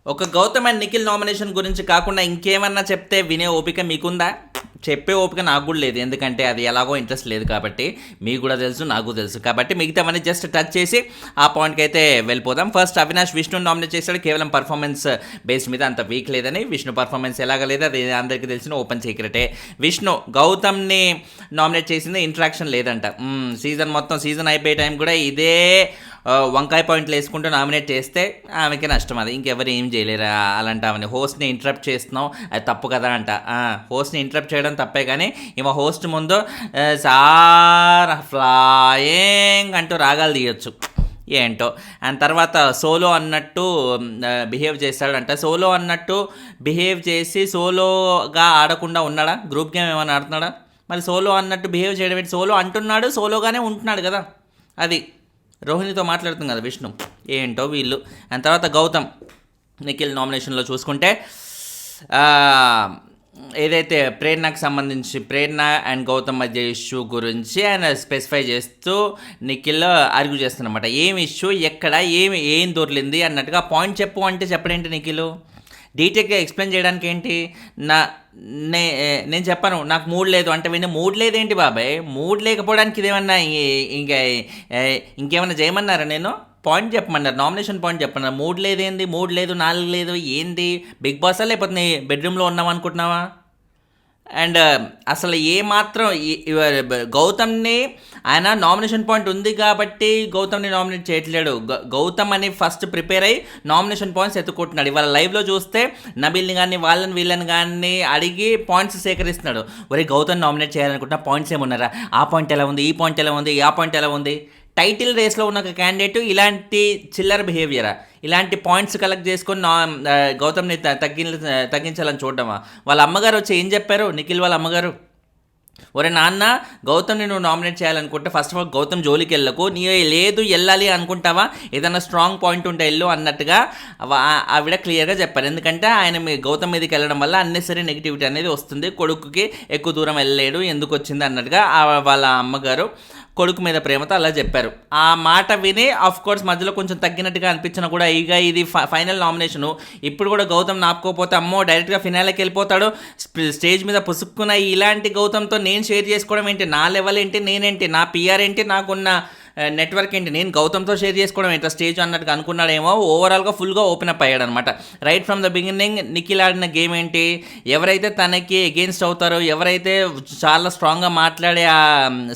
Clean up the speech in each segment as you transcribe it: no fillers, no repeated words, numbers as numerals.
ఒక Gautam and Nikhil nomination గురించి కాకుండా ఇంకేమన్నా చెప్తే వినే ఓపిక మీకుందా? చెప్పే ఓపిక నాకు కూడా లేదు, ఎందుకంటే అది ఎలాగో ఇంట్రెస్ట్ లేదు కాబట్టి. మీకు కూడా తెలుసు, నాకు తెలుసు కాబట్టి మిగతావన్నీ జస్ట్ టచ్ చేసి ఆ పాయింట్కి అయితే వెళ్ళిపోదాం. ఫస్ట్ అవినాష్ విష్ణు నామినేట్ చేశాడు కేవలం పర్ఫార్మెన్స్ బేస్డ్ మీద. అంత వీక్ లేదని, విష్ణు పర్ఫార్మెన్స్ ఎలాగ లేదు అది అందరికీ తెలిసిన ఓపెన్ సీక్రెటే. విష్ణు గౌతమ్ని నామినేట్ చేసింది, ఇంట్రాక్షన్ లేదంట. సీజన్ మొత్తం సీజన్ అయిపోయే టైం కూడా ఇదే వంకాయ పాయింట్లు వేసుకుంటూ నామినేట్ చేస్తే ఆమెకి నష్టం. అది ఇంకెవరు ఏం చేయలేరు. అలాంటి ఆమెని హోస్ట్ని ఇంటరప్ట్ చేస్తున్నావు, అది తప్పు కదా అంట. హోస్ట్ని ఇంటరప్ట్ చేయడం తప్పే, కానీ ఈమె హోస్ట్ ముందు సార్ ఫ్లాయింగ్ అంటూ రాగాలు తీయొచ్చు ఏంటో. అండ్ తర్వాత సోలో అన్నట్టు బిహేవ్ చేస్తాడంట. సోలో అన్నట్టు బిహేవ్ చేసి సోలోగా ఆడకుండా ఉన్నాడా? గ్రూప్ గేమ్ ఏమైనా ఆడుతున్నాడా? మరి సోలో అన్నట్టు బిహేవ్ చేయడం ఏంటి? సోలో అంటున్నాడు, సోలోగానే ఉంటున్నాడు కదా. అది రోహిణితో మాట్లాడుతుంది కదా విష్ణు. ఏంటో వీళ్ళు. అండ్ తర్వాత గౌతమ్ నిఖిల్ నామినేషన్లో చూసుకుంటే ఏదైతే ప్రేరణకు సంబంధించి ప్రేరణ అండ్ గౌతమ్ మధ్య ఇష్యూ గురించి ఆయన స్పెసిఫై చేస్తూ నిఖిల్ ఆర్గ్యూ చేస్తున్నమాట. ఏం ఇష్యూ, ఎక్కడ, ఏం దొరికింది అన్నట్టుగా పాయింట్ చెప్పు అంటే చెప్పడేంటి నిఖిల్? డీటెయిల్గా ఎక్స్ప్లెయిన్ చేయడానికి ఏంటి? నేను చెప్పాను నాకు మూడ్ లేదు అంటే విని మూడ్ లేదేంటి బాబాయ్? మూడ్ లేకపోవడానికి ఇదేమన్నా ఇంకేమన్నా చేయమన్నారా? నేను పాయింట్ చెప్పమన్నారు, నామినేషన్ పాయింట్ చెప్పమన్నారు. మూడ్ లేదేంది? మూడ్ లేదు, నాలుగు లేదు, ఏంది? బిగ్ బాసా లేకపోతే నీ బెడ్రూమ్లో ఉన్నాం అనుకుంటున్నావా? అండ్ అసలు ఏమాత్రం గౌతమ్ని ఆయన నామినేషన్ పాయింట్ ఉంది కాబట్టి గౌతమ్ని నామినేట్ చేయట్లేడు. గౌతమ్ అని ఫస్ట్ ప్రిపేర్ అయ్యి నామినేషన్ పాయింట్స్ ఎత్తుకుంటున్నాడు. ఇవాళ లైవ్లో చూస్తే నబీల్ని కానీ వాళ్ళని వీళ్ళని కానీ అడిగి పాయింట్స్ సేకరిస్తున్నాడు. ఒరే గౌతమ్ నామినేట్ చేయాలనుకుంటున్నా, పాయింట్స్ ఏమున్నారా? ఆ పాయింట్ ఎలా ఉంది, ఈ పాయింట్ ఎలా ఉంది, ఆ పాయింట్ ఎలా ఉంది? టైటిల్ రేస్లో ఉన్న ఒక క్యాండిడేట్ ఇలాంటి చిల్లర బిహేవియరా? ఇలాంటి పాయింట్స్ కలెక్ట్ చేసుకొని గౌతమ్ని తగ్గించాలని చూడటమా? వాళ్ళ అమ్మగారు వచ్చి ఏం చెప్పారు? నిఖిల్ వాళ్ళ అమ్మగారు, ఒరే నాన్న గౌతమ్ని నువ్వు నామినేట్ చేయాలనుకుంటే ఫస్ట్ ఆఫ్ ఆల్ గౌతమ్ జోలికి వెళ్ళకు, నీ లేదు వెళ్ళాలి అనుకుంటావా, ఏదైనా స్ట్రాంగ్ పాయింట్ ఉంటే వెళ్ళు అన్నట్టుగా ఆవిడ క్లియర్గా చెప్పారు. ఎందుకంటే ఆయన గౌతమ్ మీదకి వెళ్ళడం వల్ల అన్నెసరీ నెగిటివిటీ అనేది వస్తుంది, కొడుకుకి ఎక్కువ దూరం వెళ్ళలేడు, ఎందుకు వచ్చింది అన్నట్టుగా వాళ్ళ అమ్మగారు కొడుకు మీద ప్రేమతో అలా చెప్పారు. ఆ మాట విని ఆఫ్ కోర్స్ మధ్యలో కొంచెం తగ్గినట్టుగా అనిపించినా కూడా ఇక ఇది ఫైనల్ నామినేషను, ఇప్పుడు కూడా గౌతమ్ నాపుకోపోతే అమ్మో డైరెక్ట్గా ఫినాలేకి వెళ్ళిపోతాడు, స్టేజ్ మీద పుసుక్కున్న ఇలాంటి గౌతమ్తో నేను షేర్ చేసుకోవడం ఏంటి? నా లెవెల్ ఏంటి, నేనేంటి, నా పిఆర్ ఏంటి, నాకున్న నెట్వర్క్ ఏంటి, నేను గౌతమ్తో షేర్ చేసుకోవడం ఏంటి స్టేజ్ అన్నట్టుగా అనుకున్నాడేమో. ఓవరాల్గా ఫుల్గా ఓపెన్ అప్ అయ్యాడు అనమాట. Right from the beginning Nikhil ఆడిన గేమ్ ఏంటి? ఎవరైతే తనకి ఎగెయిన్స్ట్ అవుతారో, ఎవరైతే చాలా స్ట్రాంగ్గా మాట్లాడే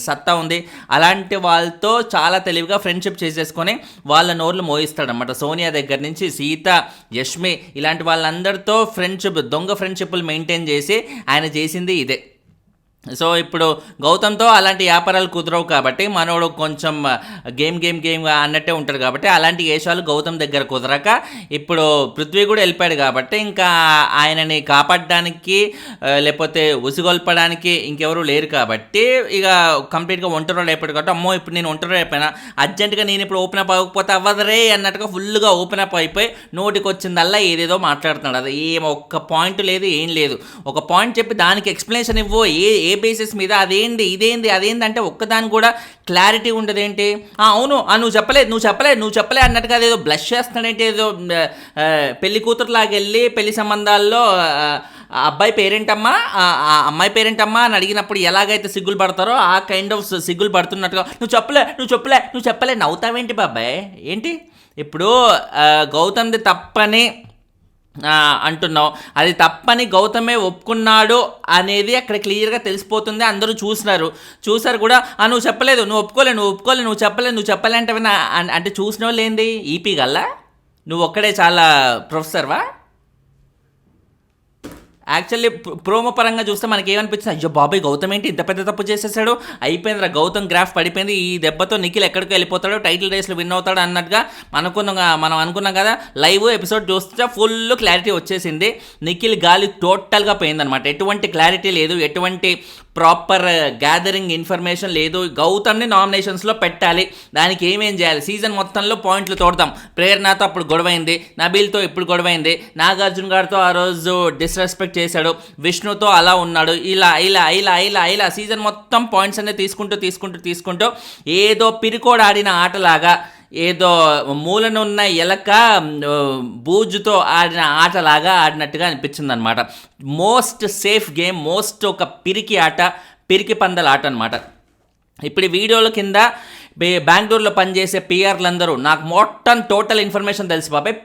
సత్తా ఉంది అలాంటి వాళ్ళతో చాలా తెలివిగా ఫ్రెండ్షిప్ చేసేసుకొని వాళ్ళ నోర్లు మోయిస్తాడనమాట. సోనియా దగ్గర నుంచి సీత, యష్మి ఇలాంటి వాళ్ళందరితో ఫ్రెండ్షిప్, దొంగ ఫ్రెండ్షిప్లు మెయింటైన్ చేసి ఆయన చేసింది ఇదే. సో ఇప్పుడు గౌతమ్తో అలాంటి వ్యాపారాలు కుదరవు కాబట్టి మనోడు కొంచెం గేమ్ అన్నట్టే ఉంటాడు కాబట్టి అలాంటి వేషాలు గౌతమ్ దగ్గర కుదరక ఇప్పుడు పృథ్వీ కూడా వెళ్ళిపోయాడు కాబట్టి ఇంకా ఆయనని కాపాడడానికి లేకపోతే ఉసిగొల్పడానికి ఇంకెవరు లేరు కాబట్టి ఇక కంప్లీట్గా ఒంటరి అయిపోయాడు కాబట్టి అమ్మో ఇప్పుడు నేను ఒంటరి అయిపోయినా అర్జెంటుగా నేను ఇప్పుడు ఓపెన్ అప్ అవ్వకపోతే అవ్వదరే అన్నట్టుగా ఫుల్గా ఓపెన్ అప్ అయిపోయి నోటికి వచ్చిందల్లా ఏదేదో మాట్లాడుతున్నాడు. అది ఒక్క పాయింట్ లేదు, ఏం లేదు. ఒక పాయింట్ చెప్పి దానికి ఎక్స్ప్లెనేషన్ ఇవ్వు, ఏ బేసిస్ మీద, అదేంటి ఇదేంది అదేంది అంటే ఒక్కదాని కూడా క్లారిటీ ఉండదు. ఏంటి అవును నువ్వు చెప్పలే అన్నట్టుగా అదేదో బ్లష్ చేస్తున్నాడంటే, ఏదో పెళ్లి కూతురులాగా వెళ్ళి పెళ్లి సంబంధాల్లో అబ్బాయి పేరెంటమ్మా అమ్మాయి పేరెంటమ్మా అని అడిగినప్పుడు ఎలాగైతే సిగ్గులు పడతారో ఆ కైండ్ ఆఫ్ సిగ్గులు పడుతున్నట్టుగా నువ్వు చెప్పలే నవ్వుతావేంటి బాబాయ్? ఏంటి ఇప్పుడు గౌతమ్ది తప్పని అంటున్నావు, అది తప్పని గౌతమే ఒప్పుకున్నాడు అనేది అక్కడ క్లియర్గా తెలిసిపోతుంది. అందరూ చూసారు కూడా. నువ్వు చెప్పలేదు, నువ్వు ఒప్పుకోలే నువ్వు చెప్పలే అంటే చూసిన వాళ్ళు ఏంది? ఈపీ గల్లా నువ్వు ఒక్కడే చాలా ప్రొఫెసర్వా? యాక్చువల్లీ ప్రోమో పరంగా చూస్తే మనకి ఏమనిపించింది, అయ్యో బాబాయ్ గౌతమ్ ఏంటి ఇంత పెద్ద తప్పు చేసేసాడు, అయిపోయిందిరా గౌతమ్ గ్రాఫ్ పడిపోయింది, ఈ దెబ్బతో నిఖిల్ ఎక్కడికి వెళ్ళిపోతాడు, టైటిల్ రేస్లో విన్ అవుతాడు అన్నట్టుగా మనం అనుకున్నాం కదా. లైవ్ ఎపిసోడ్ చూస్తే ఫుల్ క్లారిటీ వచ్చేసింది. నిఖిల్ గాలి టోటల్గా పోయిందనమాట. ఎటువంటి క్లారిటీ లేదు, ఎటువంటి ప్రాపర్ గ్యాదరింగ్ ఇన్ఫర్మేషన్ లేదు. గౌతమ్ని నామినేషన్స్లో పెట్టాలి, దానికి ఏమేం చేయాలి? సీజన్ మొత్తంలో పాయింట్లు తోడతాం. ప్రేరణతో అప్పుడు గొడవైంది, నబీల్తో ఇప్పుడు గొడవైంది, నాగార్జున గారితో ఆ రోజు డిస్రెస్పెక్ట్ చేశాడు, విష్ణుతో అలా ఉన్నాడు, ఇలా సీజన్ మొత్తం పాయింట్స్ అనేది తీసుకుంటూ ఏదో పిరికోడ్ ఆడిన ఆటలాగా ఏదో మూలనున్న ఎలక బూజుతో ఆడిన ఆటలాగా ఆడినట్టుగా అనిపించింది అనమాట. మోస్ట్ సేఫ్ గేమ్, మోస్ట్ ఒక పిరికి పందల ఆట అనమాట. ఇప్పుడు ఈ వీడియోల కింద బెంగళూరులో పనిచేసే పిఆర్లందరూ నాకు మొత్తం టోటల్ ఇన్ఫర్మేషన్ తెలిసి బాబాయ్,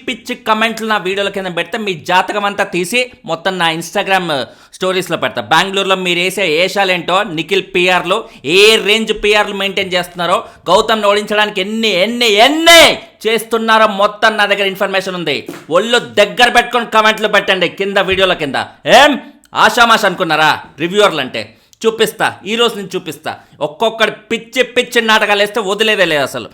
పిచ్చి కమెంట్లు నా వీడియోల కింద పెడితే మీ జాతకం అంతా తీసి మొత్తం నా ఇన్స్టాగ్రామ్ స్టోరీస్లో పెడతా. బెంగళూరులో మీరు వేసే ఏషాలేంటో, నిఖిల్ పిఆర్లు ఏ రేంజ్ పిఆర్లు మెయింటైన్ చేస్తున్నారో, గౌతమ్ని ఓడించడానికి ఎన్ని చేస్తున్నారో మొత్తం నా దగ్గర ఇన్ఫర్మేషన్ ఉంది. ఒళ్ళు దగ్గర పెట్టుకొని కమెంట్లు పెట్టండి కింద వీడియోల కింద. ఏం ఆషామాష అనుకున్నారా రివ్యూవర్లు అంటే? చూపిస్తా, ఈరోజు నేను చూపిస్తా. ఒక్కొక్కటి పిచ్చి నాటకాలు వేస్తే వదిలేదే లేదు అసలు.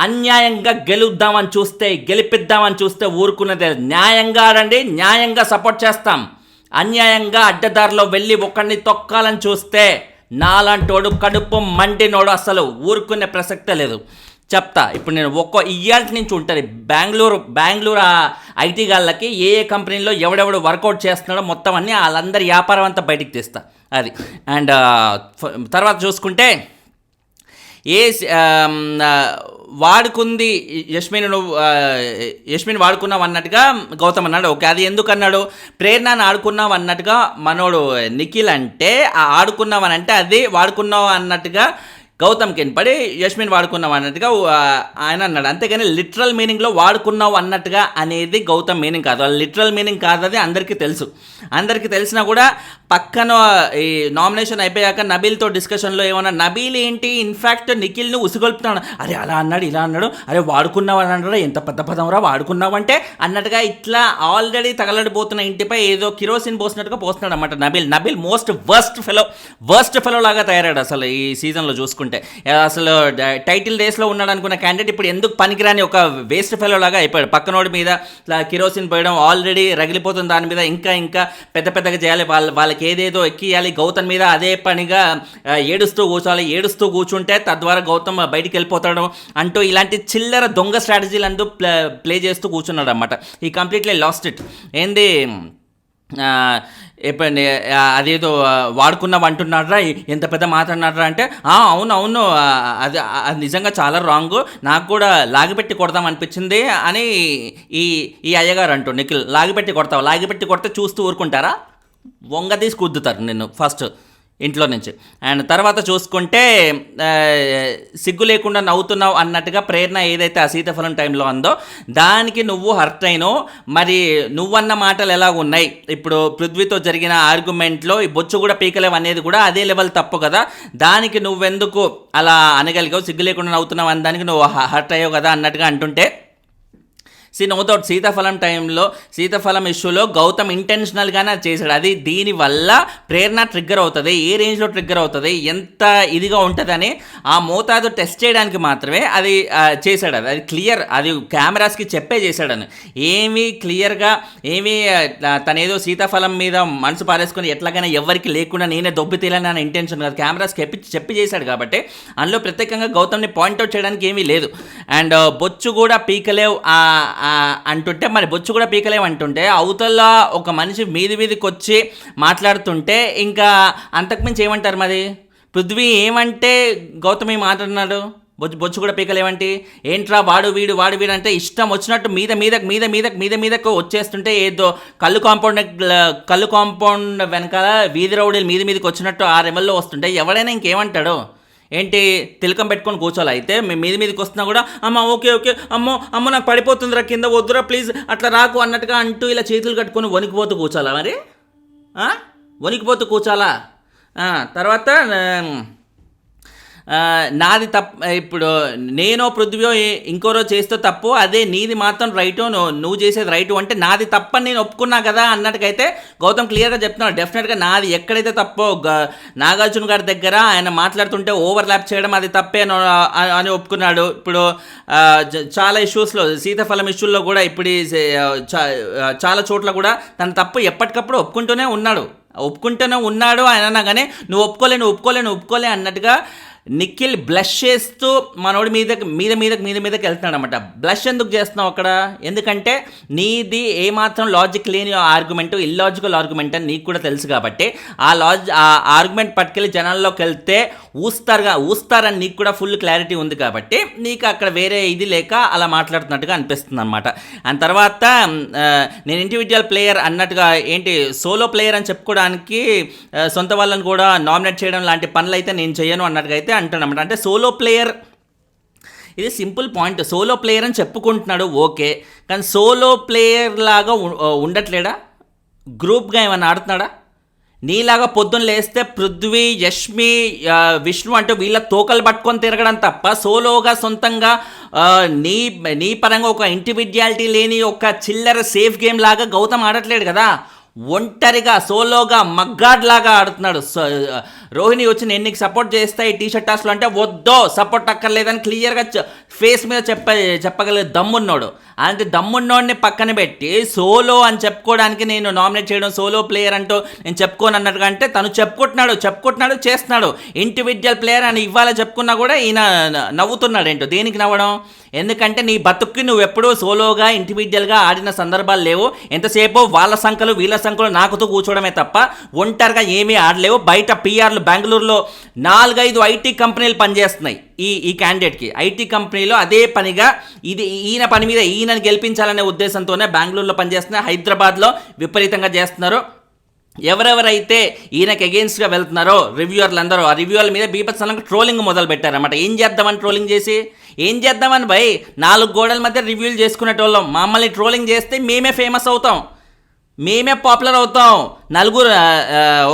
అన్యాయంగా గెలిపిద్దామని చూస్తే ఊరుకునేదే. న్యాయంగా ఆడండి, న్యాయంగా సపోర్ట్ చేస్తాం. అన్యాయంగా అడ్డదారిలో వెళ్ళి ఒకరిని తొక్కాలని చూస్తే నాలాంటోడు కడుపు మండినోడు అసలు ఊరుకునే ప్రసక్తే లేదు. చెప్తా ఇప్పుడు నేను ఇయాల్టి నుంచి ఉంటుంది బెంగళూరు ఐటీ గాళ్ళకి ఏ కంపెనీలో ఎవడెవడు వర్కౌట్ చేస్తున్నాడో మొత్తం అన్నీ వాళ్ళందరి వ్యాపారం అంతా బయటికి తీస్తా అది. అండ్ తర్వాత చూసుకుంటే వాడుకుంది యష్మిన్ వాడుకున్నావు అన్నట్టుగా గౌతమ్ అన్నాడు. ఓకే, అది ఎందుకు అన్నాడు? ప్రేరణను ఆడుకున్నావు అన్నట్టుగా మనోడు నిఖిల్ అంటే, ఆడుకున్నావు అంటే అది వాడుకున్నావు అన్నట్టుగా గౌతమ్ కిన్పడి యష్మిన్ వాడుకున్నావు అన్నట్టుగా ఆయన అన్నాడు. అంతేగాని లిటరల్ మీనింగ్లో వాడుకున్నావు అన్నట్టుగా అనేది గౌతమ్ మీనింగ్ కాదు. లిటరల్ మీనింగ్ కాదు, అది అందరికీ తెలిసినా కూడా పక్కన ఈ నామినేషన్ అయిపోయాక నబీల్తో డిస్కషన్లో ఏమన్నా, నబీల్ ఏంటి ఇన్ఫ్యాక్ట్ నిఖిల్ని ఉసిగొల్పుతున్నాడు. అరే అలా అన్నాడు, ఇలా అన్నాడు, అరే వాడుకున్నావు అని అన్నాడు, ఎంత పెద్ద పదంరా వాడుకున్నావు అంటే అన్నట్టుగా ఇట్లా ఆల్రెడీ తగలడిపోతున్న ఇంటిపై ఏదో కిరోసిన్ పోసినట్టుగా పోస్తున్నాడు అనమాట నబీల్. మోస్ట్ వర్స్ట్ ఫెలో లాగా తయారాడు అసలు ఈ సీజన్లో చూసుకుంటే. అసలు టైటిల్ రేస్లో ఉన్నాడు అనుకున్న క్యాండిడేట్ ఇప్పుడు ఎందుకు పనికిరాని ఒక వేస్ట్ ఫెలో లాగా అయిపోయాడు. పక్కనోడి మీద ఇట్లా కిరోసిన్ పోయడం, ఆల్రెడీ రగిలిపోతుంది దాని మీద ఇంకా పెద్దగా చేయాలి, వాళ్ళకి ఏదేదో ఎక్కియాలి. గౌతమ్ మీద అదే పనిగా ఏడుస్తూ కూర్చుంటే తద్వారా గౌతమ్ బయటికి వెళ్ళిపోతాడు అంటూ ఇలాంటి చిల్లర దొంగ స్ట్రాటజీలు అంటూ ప్లే చేస్తూ కూర్చున్నాడు అనమాట. ఈ కంప్లీట్లీ లాస్ట్ ఇట్. ఏంది ఎప్పుడండి అదేదో వాడుకున్నావు అంటున్నారా, ఎంత పెద్ద మాట్లాడినారా అంటే అవును అది నిజంగా చాలా రాంగ్, నాకు కూడా లాగిపెట్టి కొడదాం అనిపించింది అని ఈ అయ్యగారు అంటూ నిఖిల్. లాగిపెట్టి కొడితే చూస్తూ ఊరుకుంటారా? వంగ తీసి కుద్దుతారు నిన్ను ఫస్ట్ ఇంట్లో నుంచి. అండ్ తర్వాత చూసుకుంటే సిగ్గు లేకుండా నవ్వుతున్నావు అన్నట్టుగా ప్రేరణ ఏదైతే ఆ సీతాఫలం టైంలో ఉందో దానికి నువ్వు హర్ట్ అయినావు. మరి నువ్వన్న మాటలు ఎలా ఉన్నాయి? ఇప్పుడు పృథ్వీతో జరిగిన ఆర్గ్యుమెంట్లో ఈ బొచ్చు కూడా పీకలేవు అనేది కూడా అదే లెవెల్ తప్పు కదా, దానికి నువ్వెందుకు అలా అనగలిగావు? సిగ్గు లేకుండా నవ్వుతున్నావు అన్న దానికి నువ్వు హర్ట్ అయ్యావు కదా అన్నట్టుగా అంటుంటే, నో డౌట్ సీతాఫలం ఇష్యూలో గౌతమ్ ఇంటెన్షనల్గానే చేశాడు. అది దీనివల్ల ప్రేరణ ట్రిగ్గర్ అవుతుంది. ఏ రేంజ్లో ట్రిగ్గర్ అవుతుంది, ఎంత ఇదిగా ఉంటుందని ఆ మోతాదు టెస్ట్ చేయడానికి మాత్రమే అది చేశాడు. అది క్లియర్, అది కెమెరాస్కి చెప్పే చేశాడని. ఏమీ క్లియర్గా తనేదో సీతాఫలం మీద మనసు పారేసుకొని ఎట్లాగైనా ఎవరికి లేకుండా నేనే దొబ్బి తీయాలని నా ఇంటెన్షన్ కాదు, కెమెరాస్కి చెప్పి చేశాడు. కాబట్టి అందులో ప్రత్యేకంగా గౌతమ్ని పాయింట్అవుట్ చేయడానికి ఏమీ లేదు. అండ్ బొచ్చు కూడా పీకలేవు అంటుంటే, మరి బొచ్చు కూడా పీకలేవు అంటుంటే అవతల ఒక మనిషి మీదికి వచ్చి మాట్లాడుతుంటే ఇంకా అంతకుమించి ఏమంటారు? మరి పృథ్వీ ఏమంటే గౌతమి మాట్లాడినాడు, బొచ్చు కూడా పీకలేవంటి ఏంట్రా వాడు వీడు అంటే ఇష్టం వచ్చినట్టు మీదకు వచ్చేస్తుంటే ఏదో కళ్ళు కాంపౌండ్ వెనకాల వీధి రౌడీలు మీదకి వచ్చినట్టు ఆ రెవెల్లో వస్తుంటే ఎవడైనా ఇంకేమంటాడు? ఏంటి తిలకం పెట్టుకొని కూర్చోాలి? అయితే మేము మీదకి వస్తున్నా కూడా ఓకే అమ్మో నాకు పడిపోతుందిరా కింద, వద్దురా ప్లీజ్ అట్లా రాకు అన్నట్టుగా అంటూ ఇలా చేతులు కట్టుకొని వణికిపోతూ కూర్చోాలా? మరి వణికిపోతూ కూర్చోాలా? తర్వాత నాది తప్పు, ఇప్పుడు నేనో పృథ్వీయో ఇంకోరో చేస్తే తప్పు, అదే నీది మాత్రం రైటు, నువ్వు చేసేది రైటు అంటే నాది తప్పని నేను ఒప్పుకున్నా కదా అన్నట్టుకైతే గౌతమ్ క్లియర్గా చెప్తున్నాడు. డెఫినెట్గా నాది ఎక్కడైతే తప్పో, నాగార్జున గారి దగ్గర ఆయన మాట్లాడుతుంటే ఓవర్లాప్ చేయడం అది తప్పే అని ఒప్పుకున్నాడు. ఇప్పుడు చాలా ఇష్యూస్లో, సీతాఫలం ఇష్యూల్లో కూడా ఇప్పుడు చాలా చోట్ల కూడా తన తప్పు ఎప్పటికప్పుడు ఒప్పుకుంటూనే ఉన్నాడు ఆయన అనగానే నువ్వు ఒప్పుకోలే అన్నట్టుగా నిఖిల్ బ్లష్ చేస్తూ మనోడి మీదకి వెళ్తున్నాడు అనమాట. బ్లష్ ఎందుకు చేస్తున్నావు అక్కడ? ఎందుకంటే నీది ఏమాత్రం లాజిక్ లేని ఆర్గ్యుమెంట్, ఇల్లాజికల్ ఆర్గ్యుమెంట్ అని నీకు కూడా తెలుసు కాబట్టి ఆ ఆర్గ్యుమెంట్ పట్టుకెళ్ళి జనాల్లోకి వెళ్తే ఊస్తారని నీకు కూడా ఫుల్ క్లారిటీ ఉంది కాబట్టి నీకు అక్కడ వేరే ఇది లేక అలా మాట్లాడుతున్నట్టుగా అనిపిస్తుంది అనమాట. అండ్ తర్వాత నేను ఇండివిజువల్ ప్లేయర్ అన్నట్టుగా ఏంటి సోలో ప్లేయర్ అని చెప్పుకోవడానికి సొంత వాళ్ళని కూడా నామినేట్ చేయడం లాంటి పనులు అయితే నేను చేయను అన్నట్టుగా అయితే అంటానమాట. అంటే సోలో ప్లేయర్ ఇది సింపుల్ పాయింట్. సోలో ప్లేయర్ అని చెప్పుకుంటున్నాడు ఓకే, కానీ సోలో ప్లేయర్ లాగా ఉండట్లేడా? గ్రూప్గా ఏమైనా ఆడుతున్నాడా? నీలాగా పొద్దున్న లేస్తే పృథ్వీ, యష్మి, విష్ణు అంటూ వీళ్ళ తోకలు పట్టుకొని తిరగడం తప్ప సోలోగా సొంతంగా నీ పరంగా ఒక ఇండివిడ్యువాలిటీ లేని ఒక చిల్లర సేఫ్ గేమ్ లాగా గౌతమ్ ఆడట్లేడు కదా. ఒంటరిగా సోలోగా మగ్గాడ్ లాగా ఆడుతున్నాడు. రోహిణి వచ్చి నేను నీకు సపోర్ట్ చేస్తా ఈ టీషర్ట్ టాస్క్లో అంటే వద్దో సపోర్ట్ అక్కర్లేదని క్లియర్గా ఫేస్ మీద చెప్పగలిగే దమ్మున్నోడు. అంటే దమ్మున్నోడిని పక్కన పెట్టి సోలో అని చెప్పుకోవడానికి నేను నామినేట్ చేయడం, సోలో ప్లేయర్ అంటూ నేను చెప్పుకోను అన్నట్టుగా అంటే తను చెప్పుకుంటున్నాడు చేస్తున్నాడు. ఇండివిజువల్ ప్లేయర్ అని ఇవాళ చెప్పుకున్నా కూడా ఈయన నవ్వుతున్నాడు. ఏంటో దేనికి నవ్వడం? ఎందుకంటే నీ బతుక్కి నువ్వు ఎప్పుడూ సోలోగా ఇండివిజువల్గా ఆడిన సందర్భాలు లేవు. ఎంతసేపు వాళ్ళ సంఖ్యలు వీళ్ళ సంఖ్యలు నాకుతూ కూర్చోవడమే తప్ప ఒంటరిగా ఏమీ ఆడలేవు. బయట పిఆర్లు బెంగళూరులో 4-5 ఐటీ కంపెనీలు పనిచేస్తున్నాయి ఈ క్యాండిడేట్కి. ఐటీ కంపెనీలో అదే పనిగా ఈయన పని మీద ఈయనని గెలిపించాలనే ఉద్దేశంతోనే బెంగళూరులో పనిచేస్తున్నాయి. హైదరాబాద్లో విపరీతంగా చేస్తున్నారు. ఎవరెవరైతే ఈయనకి అగెయిన్స్ట్గా వెళ్తున్నారో రివ్యూవర్లు అందరూ ఆ రివ్యూవర్ల మీద బీభత్సంగా ట్రోలింగ్ మొదలు పెట్టారన్నమాట. ఏం చేద్దామని ట్రోలింగ్ చేసి ఏం చేద్దామని భయ్ 4 గోడల మధ్య రివ్యూలు చేసుకునేటోళ్ళం. మమ్మల్ని ట్రోలింగ్ చేస్తే మేమే ఫేమస్ అవుతాం, మేమే పాపులర్ అవుతాం. నలుగురు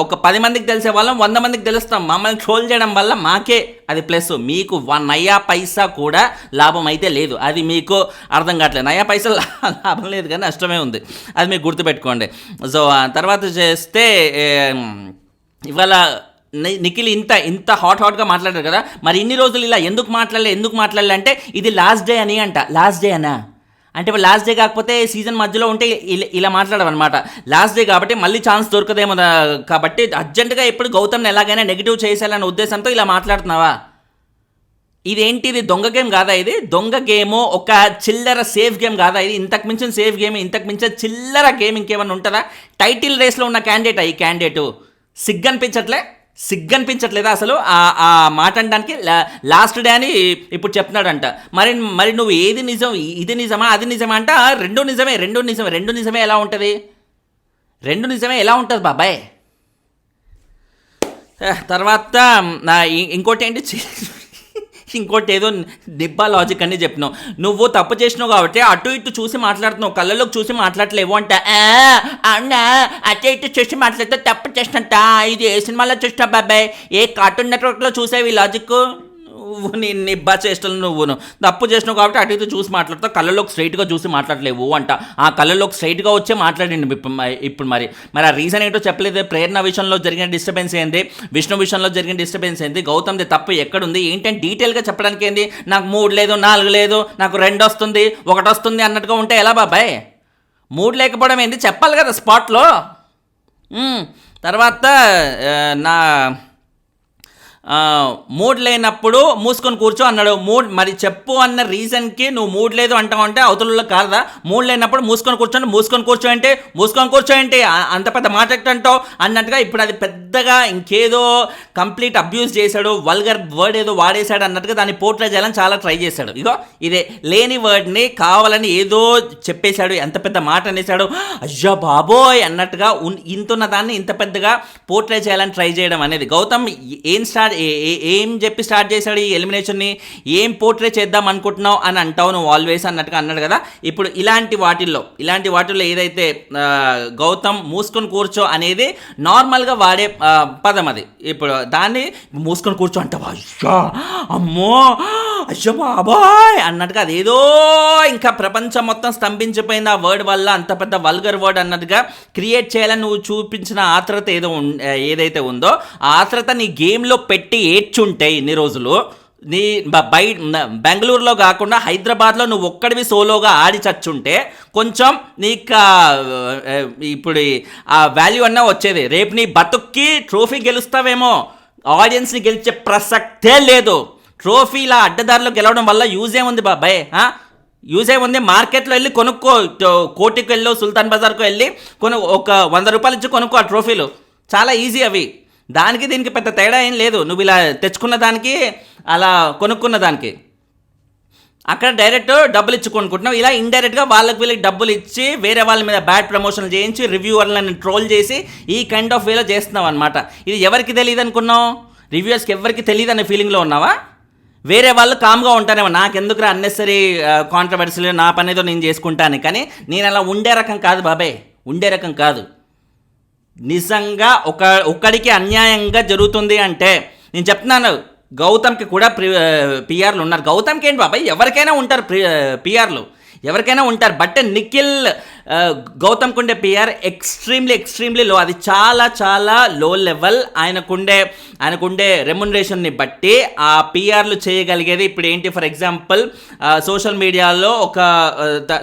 ఒక 10 మందికి తెలిసే వాళ్ళం 100 మందికి తెలుస్తాం. మమ్మల్ని ట్రోల్ చేయడం వల్ల మాకే అది ప్లస్. మీకు 1 నయా పైసా కూడా లాభం అయితే లేదు. అది మీకు అర్థం కావట్లేదు. నయా పైసా లాభం లేదు కానీ నష్టమే ఉంది, అది మీకు గుర్తుపెట్టుకోండి. సో తర్వాత చేస్తే ఇవాళ నిఖిల్ ఇంత హాట్గా మాట్లాడారు కదా. మరి ఇన్ని రోజులు ఇలా ఎందుకు మాట్లాడలే అంటే ఇది లాస్ట్ డే అని అంట. లాస్ట్ డే అనా అంటే లాస్ట్ డే కాకపోతే సీజన్ మధ్యలో ఉంటే ఇలా మాట్లాడమన్నమాట. లాస్ట్ డే కాబట్టి మళ్ళీ ఛాన్స్ దొరకదేమో కాబట్టి అర్జెంటుగా ఇప్పుడు గౌతమ్ని ఎలాగైనా నెగిటివ్ చేసేయాలనే ఉద్దేశంతో ఇలా మాట్లాడుతున్నావా? ఇది దొంగ గేమ్ కాదా? ఇది దొంగ గేము, ఒక చిల్లర సేఫ్ గేమ్ కాదా ఇది? ఇంతకు మించిన సేఫ్ గేమ్, ఇంతకు మించిన చిల్లర గేమ్ ఇంకేమన్నా ఉంటుందా? టైటిల్ రేస్లో ఉన్న ఈ క్యాండిడేటు సిగ్గనిపించట్లేదా అసలు ఆ మాట అనడానికి? లాస్ట్ డే అని ఇప్పుడు చెప్తున్నాడంట. మరి నువ్వు ఏది నిజం, ఇది నిజమా అది నిజమా అంట? రెండు నిజమే ఎలా ఉంటుంది? ఎలా ఉంటుంది బాబాయ్? తర్వాత ఇంకోటి ఏదో నిబ్బా లాజిక్ అని చెప్పినావు. నువ్వు తప్పు చేసినావు కాబట్టి అటు ఇటు చూసి మాట్లాడుతున్నావు, కళ్ళలోకి చూసి మాట్లాడలేవు అంట. అవునా, అటు ఇటు చూసి మాట్లాడితే తప్పు చేసినట్ట. ఇది ఏ సినిమాలో చూసినా బాబాయ్? ఏ కార్టూన్ నెట్వర్క్లో చూసేవి లాజిక్? నీ నిబ్బా చేష్టలు నువ్వును తప్పు చేసినావు కాబట్టి అటు ఇటు చూసి మాట్లాడతావు, కళ్ళలోకి స్ట్రైట్గా చూసి మాట్లాడలేవు అంట. ఆ కళ్ళలోకి స్ట్రైట్గా వచ్చే మాట్లాడండి ఇప్పుడు. మరి ఆ రీజన్ ఏంటో చెప్పలేదు. ప్రేరణ విషయంలో జరిగిన డిస్టర్బెన్స్ ఏంది, విష్ణు విషయంలో జరిగిన డిస్టర్బెన్స్ ఏంది, గౌతమ్ది తప్పు ఎక్కడుంది ఏంటంటే డీటెయిల్గా చెప్పడానికి ఏంది? నాకు 3 లేదు 4 లేదు, నాకు 2 వస్తుంది 1 వస్తుంది అన్నట్టుగా ఉంటే ఎలా బాబాయ్? 3 లేకపోవడం ఏంది చెప్పాలి కదా స్పాట్లో. తర్వాత మూడ్ లేనప్పుడు మూసుకొని కూర్చో అన్నాడు. మరి చెప్పు అన్న రీజన్కి నువ్వు మూడ్ లేదు అంటావు అంటే అవతలలో కాదా? మూడ్ లేనప్పుడు మూసుకొని కూర్చో అంటే అంత పెద్ద మాట అంటావు అన్నట్టుగా ఇప్పుడు అది పెద్దగా ఇంకేదో కంప్లీట్ అబ్యూస్ చేశాడు, వల్గర్ వర్డ్ ఏదో వాడేశాడు అన్నట్టుగా దాన్ని పోర్ట్రే చేయాలని చాలా ట్రై చేశాడు. ఇగో ఇదే లేని వర్డ్ని కావాలని ఏదో చెప్పేశాడు, ఎంత పెద్ద మాట అనేసాడు, అయ్యా బాబోయ్ అన్నట్టుగా ఇంతున్న దాన్ని ఇంత పెద్దగా పోర్ట్రే చేయాలని ట్రై చేయడం అనేది. గౌతమ్ ఏం చెప్పి స్టార్ట్ చేశాడు ఈ ఎలిమినేషన్ని? ఏం పోర్ట్రే చేద్దాం అనుకుంటున్నావు అని అంటావు నువ్వు ఆల్వేస్ అన్నట్టుగా అన్నాడు కదా. ఇప్పుడు ఇలాంటి వాటిల్లో ఏదైతే గౌతమ్ మూసుకొని కూర్చో అనేది నార్మల్గా వాడే పదం అది. ఇప్పుడు దాన్ని మూసుకొని కూర్చో అంటావా? అయ్యా అమ్మో అయ్యో బాబాయ్ అన్నట్టుగా అదేదో ఇంకా ప్రపంచం మొత్తం స్తంభించిపోయింది ఆ వర్డ్ వల్ల. అంత పెద్ద వల్గర్ వర్డ్ అన్నట్టుగా క్రియేట్ చేయాలని నువ్వు చూపించిన ఆత్రత ఏదైతే ఉందో ఆ ఆత్రత నీ గేమ్లో పెట్టి ఏడ్చుంటే ఇన్ని రోజులు నీ బెంగళూరులో కాకుండా హైదరాబాద్లో నువ్వు ఒక్కడివి సోలోగా ఆడి చచ్చుంటే కొంచెం నీకు ఇప్పుడు ఆ వాల్యూ అన్నా వచ్చేది. రేపు నీ బతుక్కి ట్రోఫీ గెలుస్తావేమో. ఆడియన్స్ని గెలిచే ప్రసక్తే లేదు. ట్రోఫీలా అడ్డదారిలో గెలవడం వల్ల యూజ్ ఏముంది బాబాయ్? యూజ్ ఏముంది? మార్కెట్లో వెళ్ళి కొనుక్కో, కోటికి వెళ్ళు, సుల్తాన్ బజార్కు వెళ్ళి ఒక 100 రూపాయలు ఇచ్చి కొనుక్కో ఆ ట్రోఫీలు. చాలా ఈజీ అవి. దానికి దీనికి పెద్ద తేడా ఏం లేదు. నువ్వు ఇలా తెచ్చుకున్న దానికి అలా కొనుక్కున్న దానికి. అక్కడ డైరెక్ట్ డబ్బులు ఇచ్చి కొనుక్కుంటున్నావు. ఇలా ఇండైరెక్ట్గా వీళ్ళకి డబ్బులు ఇచ్చి వేరే వాళ్ళ మీద బ్యాడ్ ప్రమోషన్లు చేయించి రివ్యూవర్లను ట్రోల్ చేసి ఈ కైండ్ ఆఫ్ వేలో చేస్తున్నావు అనమాట. ఇది ఎవరికి తెలియదు అనుకున్నావు? రివ్యూవర్స్కి ఎవరికి తెలియదు అనే ఫీలింగ్లో ఉన్నావా? వేరే వాళ్ళు కామ్గా ఉంటారేమో, నాకెందుకురా అన్నెసరీ కాంట్రవర్సీలు, నా పనేదో నేను చేసుకుంటాను. కానీ నేను అలా ఉండే రకం కాదు బాబాయ్, ఉండే రకం కాదు. నిజంగా ఒక్కడికి అన్యాయంగా జరుగుతుంది అంటే, నేను చెప్తున్నాను, గౌతమ్కి కూడా పిఆర్లు ఉన్నారు. గౌతమ్కి ఏంటి బాబాయ్, ఎవరికైనా ఉంటారు పిఆర్లు, ఎవరికైనా ఉంటారు. బట్ నిఖిల్ గౌతమ్కి ఉండే పిఆర్ ఎక్స్ట్రీమ్లీ లో. అది చాలా లో లెవెల్. ఆయనకుండే రెమ్యునరేషన్ని బట్టి ఆ పిఆర్లు చేయగలిగేది. ఇప్పుడు ఏంటి, ఫర్ ఎగ్జాంపుల్ సోషల్ మీడియాలో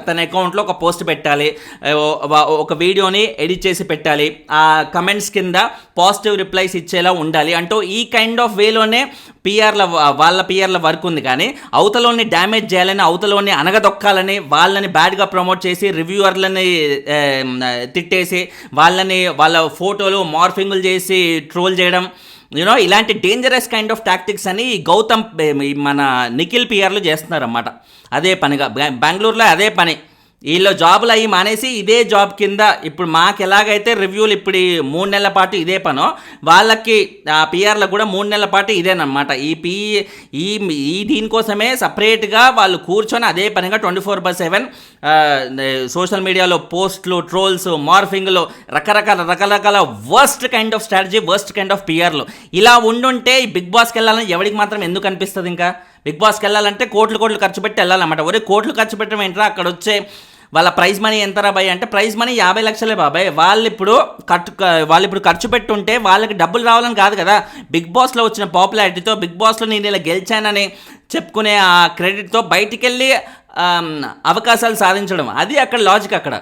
తన అకౌంట్లో ఒక పోస్ట్ పెట్టాలి, ఒక వీడియోని ఎడిట్ చేసి పెట్టాలి, ఆ కమెంట్స్ కింద పాజిటివ్ రిప్లైస్ ఇచ్చేలా ఉండాలి అంటూ ఈ కైండ్ ఆఫ్ వేలోనే వాళ్ళ పిఆర్ల వర్క్ ఉంది. కానీ అవతలోని డ్యామేజ్ చేయాలని, అవతలోని అనగదొక్కాలని, వాళ్ళని బ్యాడ్గా ప్రమోట్ చేసి, రివ్యూవర్లని తిట్టేసి, వాళ్ళ ఫోటోలు మార్ఫింగులు చేసి ట్రోల్ చేయడం, ఇలాంటి డేంజరస్ కైండ్ ఆఫ్ టాక్టిక్స్ అని గౌతమ్ మన నిఖిల్ పిఆర్లు చేస్తున్నారన్నమాట. అదే పనిగా బెంగళూరులో అదే పని. వీళ్ళు జాబులు అయ్యి మానేసి ఇదే జాబ్ కింద, ఇప్పుడు మాకు ఎలాగైతే రివ్యూలు ఇప్పుడు 3 నెలల పాటు ఇదే పనో, వాళ్ళకి ఆ పిఆర్లకు కూడా 3 నెలల పాటు ఇదేనమాట. ఈ దీనికోసమే సపరేట్గా వాళ్ళు కూర్చొని అదే పనిగా 24/7 సోషల్ మీడియాలో పోస్ట్లు, ట్రోల్స్, మార్ఫింగ్లు, రకరకాల worst kind of strategy, worst kind of పిఆర్లు. ఇలా ఉండుంటే ఈ బిగ్ బాస్కి వెళ్ళాలని ఎవరికి మాత్రం ఎందుకు అనిపిస్తుంది? ఇంకా బిగ్ బాస్కి వెళ్ళాలంటే కోట్లు ఖర్చు పెట్టి వెళ్ళాలన్నమాట. ఒరే కోట్లు ఖర్చు పెట్టడం ఏంట్రా, అక్కడ వచ్చే వాళ్ళ ప్రైజ్ మనీ ఎంతరా బాయ్ అంటే, ప్రైజ్ మనీ 50 లక్షలే బాబాయ్. వాళ్ళు ఇప్పుడు ఖర్చు పెట్టుంటే వాళ్ళకి డబ్బులు రావాలని కాదు కదా. బిగ్ బాస్లో వచ్చిన పాపులారిటీతో, బిగ్ బాస్లో నేను ఇలా గెలిచానని చెప్పుకునే ఆ క్రెడిట్తో బయటికి వెళ్ళి అవకాశాలు సాధించడం, అది అక్కడ లాజిక్. అక్కడ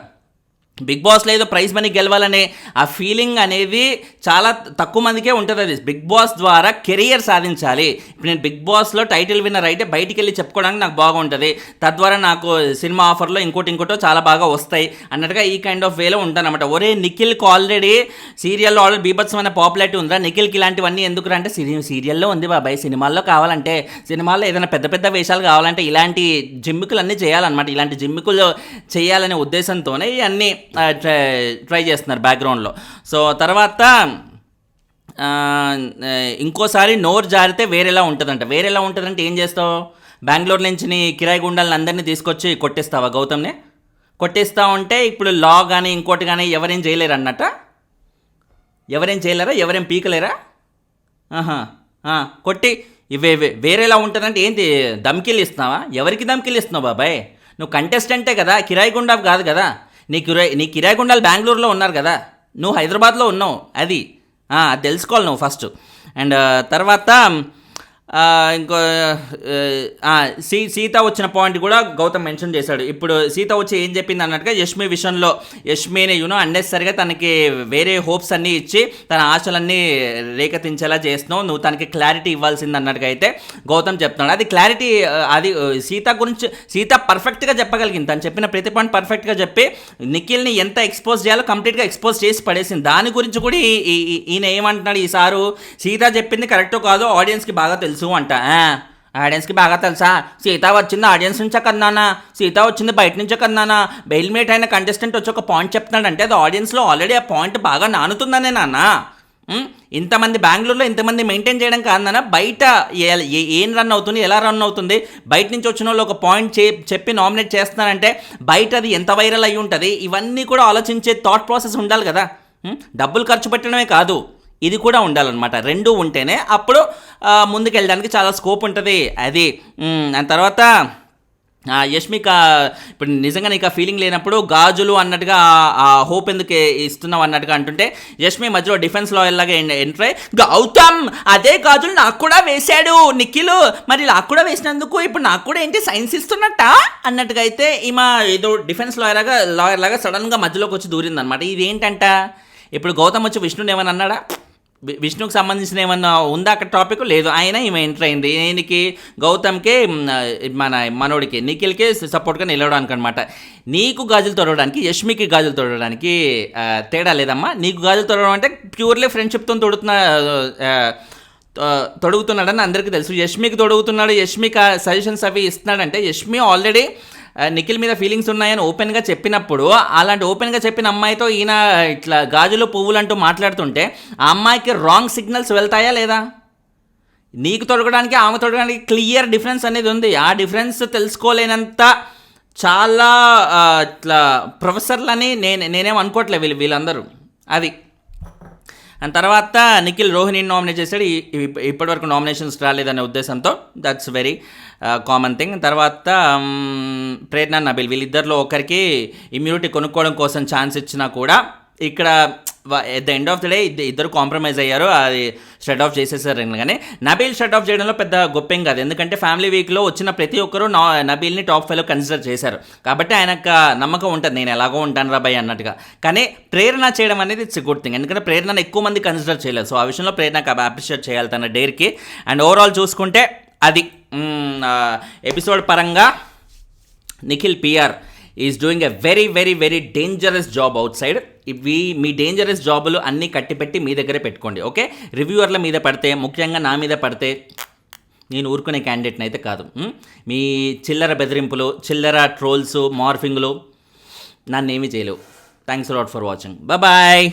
బిగ్ బాస్లో ఏదో ప్రైజ్ మనీ గెలవాలనే ఆ ఫీలింగ్ అనేది చాలా తక్కువ మందికే ఉంటుంది. అది బిగ్ బాస్ ద్వారా కెరియర్ సాధించాలి. ఇప్పుడు నేను బిగ్ బాస్లో టైటిల్ విన్నర్ అయితే బయటికి వెళ్ళి చెప్పుకోవడానికి నాకు బాగుంటుంది, తద్వారా నాకు సినిమా ఆఫర్లో ఇంకోటో చాలా బాగా వస్తాయి అన్నట్టుగా ఈ కైండ్ ఆఫ్ వేలో ఉంటానన్నమాట. ఒరే నిఖిల్కి ఆల్రెడీ సీరియల్లో బీభత్సమైన పాపులారిటీ ఉందా, నిఖిల్కి ఇలాంటివన్నీ ఎందుకు అంటే సీరియల్లో ఉంది బాబాయ్. సినిమాల్లో కావాలంటే, సినిమాల్లో ఏదైనా పెద్ద వేషాలు కావాలంటే ఇలాంటి జిమ్మికులు అన్నీ చేయాలన్నమాట. ఇలాంటి జిమ్మికులు చేయాలనే ఉద్దేశంతోనే ఇవన్నీ ట్రై చేస్తున్నారు బ్యాక్గ్రౌండ్లో. సో తర్వాత ఇంకోసారి నోరు జారితే వేరేలా ఉంటుందంటే ఏం చేస్తావు? బెంగళూరు నుంచి నీ కిరాయి గుండాలను అందరినీ తీసుకొచ్చి కొట్టిస్తావా? గౌతమ్ని కొట్టిస్తా ఉంటే ఇప్పుడు లా కానీ ఇంకోటి కానీ ఎవరేం చేయలేరు అన్నట్ట. ఎవరేం చేయలేరా? ఎవరేం పీకలేరా? కొట్టి వేరేలా ఉంటుందంటే ఏంటి, ధమ్కీలు ఇస్తున్నావా? ఎవరికి ధమ్కీలు ఇస్తున్నావు బాబాయ్? నువ్వు కంటెస్టెంటే కదా, కిరాయి గుండా కాదు కదా. నీ కిరాయి గుండాలు బెంగళూరులో ఉన్నారు కదా, నువ్వు హైదరాబాద్లో ఉన్నావు. అది తెలుసుకోవాలి నువ్వు ఫస్ట్. అండ్ తర్వాత ఇంకో సీత వచ్చిన పాయింట్ కూడా గౌతమ్ మెన్షన్ చేశాడు. ఇప్పుడు సీత వచ్చి ఏం చెప్పింది అన్నట్టుగా, యష్మి విషయంలో యష్మిని అన్నెసరిగా తనకి వేరే హోప్స్ అన్నీ ఇచ్చి తన ఆశలన్నీ రేకెత్తించేలా చేస్తున్నావు, నువ్వు తనకి క్లారిటీ ఇవ్వాల్సింది అన్నట్టుగా అయితే గౌతమ్ చెప్తున్నాడు. అది క్లారిటీ, అది సీత గురించి సీత పర్ఫెక్ట్గా చెప్పగలిగింది. తను చెప్పిన ప్రతి పాయింట్ పర్ఫెక్ట్గా చెప్పి నిఖిల్ని ఎంత ఎక్స్పోజ్ చేయాలో కంప్లీట్గా ఎక్స్పోజ్ చేసి పడేసింది. దాని గురించి కూడా ఈయన ఏమంటున్నాడు, ఈసారు సీత చెప్పింది కరెక్టో కాదో ఆడియన్స్కి బాగా తెలుసు అంట. ఆడియన్స్కి బాగా తెలుసా? సీత వచ్చింది ఆడియన్స్ నుంచే కన్నానా, సీత వచ్చింది బయట నుంచే కన్నానా, బెయిల్మేట్ అయిన కంటెస్టెంట్ వచ్చి ఒక పాయింట్ చెప్తున్నాడంటే అది ఆడియన్స్లో ఆల్రెడీ ఆ పాయింట్ బాగా నానుతుందనే నాన్న. ఇంతమంది బెంగళూరులో ఇంతమంది మెయింటైన్ చేయడం కాదన్న, బయట ఏం రన్ అవుతుంది, ఎలా రన్ అవుతుంది, బయట నుంచి వచ్చిన వాళ్ళు ఒక పాయింట్ చెప్పి నామినేట్ చేస్తున్నారంటే బయట అది ఎంత వైరల్ అయ్యి ఉంటుంది, ఇవన్నీ కూడా ఆలోచించే థాట్ ప్రాసెస్ ఉండాలి కదా. డబ్బులు ఖర్చు పెట్టడమే కాదు, ఇది కూడా ఉండాలన్నమాట. రెండూ ఉంటేనే అప్పుడు ముందుకెళ్ళడానికి చాలా స్కోప్ ఉంటుంది. అది దాని తర్వాత యష్మిక ఇప్పుడు నిజంగా నీకు ఆ ఫీలింగ్ లేనప్పుడు గాజులు అన్నట్టుగా ఆ హోప్ ఎందుకు ఇస్తున్నావు అన్నట్టుగా అంటుంటే, యష్మి మధ్యలో డిఫెన్స్ లాయర్ లాగా ఎంటర్ అయ్యి, గౌతమ్ అదే గాజులు నాకు కూడా వేశాడు నిఖిల్, మరి నాకు కూడా వేసినందుకు ఇప్పుడు నాకు కూడా ఏంటి సైన్స్ ఇస్తున్నట్ట అన్నట్టుగా అయితే ఈమె ఏదో డిఫెన్స్ లాయర్ లాగా సడన్గా మధ్యలోకి వచ్చి దూరిందనమాట. ఇదేంటంట, ఇప్పుడు గౌతమ్ వచ్చి విష్ణుని ఏమని అన్నాడా? విష్ణుకి సంబంధించిన ఏమన్నా ఉందా అక్కడ టాపిక్ లేదు, అయినా ఈమె ఎంటర్ అయింది దీనికి గౌతమ్కి మనోడికి నిఖిల్కి సపోర్ట్గా నిలవడానికి అనమాట. నీకు గాజులు తొడవడానికి యష్మికి గాజులు తొడవడానికి తేడా లేదమ్మా. నీకు గాజులు తొడవడం అంటే ప్యూర్లీ ఫ్రెండ్షిప్తో తొడుగుతున్నాడని అందరికీ తెలుసు. యష్మికి తొడుగుతున్నాడు, యష్మికి సజెషన్స్ అవి ఇస్తున్నాడంటే యష్మి ఆల్రెడీ నిఖిల్ మీద ఫీలింగ్స్ ఉన్నాయని ఓపెన్గా చెప్పినప్పుడు, అలాంటి ఓపెన్గా చెప్పిన అమ్మాయితో ఈయన ఇట్లా గాజులు పువ్వులు అంటూ మాట్లాడుతుంటే ఆ అమ్మాయికి రాంగ్ సిగ్నల్స్ వెళ్తాయా లేదా? నీకు తొడగడానికి ఆమె తొడగడానికి క్లియర్ డిఫరెన్స్ అనేది ఉంది. ఆ డిఫరెన్స్ తెలుసుకోలేనంత చాలా ఇట్లా ప్రొఫెసర్లని నేనేం అనుకోవట్లేదు వీళ్ళందరూ. అది అండ్ తర్వాత నిఖిల్ రోహిణిని నామినేట్ చేశాడు. ఇప్పటివరకు నామినేషన్స్ రాలేదనే ఉద్దేశంతో, దట్స్ వెరీ కామన్ థింగ్. తర్వాత ప్రేరణ నబిల్ వీళ్ళిద్దరిలో ఒకరికి ఇమ్యూనిటీ కొనుక్కోవడం కోసం ఛాన్స్ ఇచ్చినా కూడా ఇక్కడ at the end of the day ఇద్దరు కాంప్రమైజ్ అయ్యారు, అది షట్ ఆఫ్ చేసేసారు. కానీ నబీల్ షట్ ఆఫ్ చేయడంలో పెద్ద గొప్పేం కాదు, ఎందుకంటే ఫ్యామిలీ వీక్లో వచ్చిన ప్రతి ఒక్కరూ నబీల్ని టాప్ 5లో కన్సిడర్ చేశారు కాబట్టి ఆయనకు నమ్మకం ఉంటుంది, నేను ఎలాగో ఉంటాను రాబాయ్ అన్నట్టుగా. కానీ ప్రేరణ చేయడం అనేది ఇట్స్ గుడ్ థింగ్, ఎందుకంటే ప్రేరణను ఎక్కువ మంది కన్సిడర్ చేయలేదు. సో ఆ విషయంలో ప్రేరణకు అప్రిషియేట్ చేయాలి తన డేర్కి. అండ్ ఓవరాల్ చూసుకుంటే అది ఎపిసోడ్ పరంగా Nikhil PR is doing a very very very dangerous job out side. ఇవి మీ డేంజరస్ జాబులు అన్నీ కట్టిపెట్టి మీ దగ్గరే పెట్టుకోండి, ఓకే? రివ్యూవర్ల మీద పడితే, ముఖ్యంగా నా మీద పడితే నేను ఊరుకునే క్యాండిడేట్ని అయితే కాదు. మీ చిల్లర బెదిరింపులు, చిల్లర ట్రోల్స్, మార్ఫింగ్లు నన్ను ఏమీ చేయలేవు. Thanks lot for watching. Bye.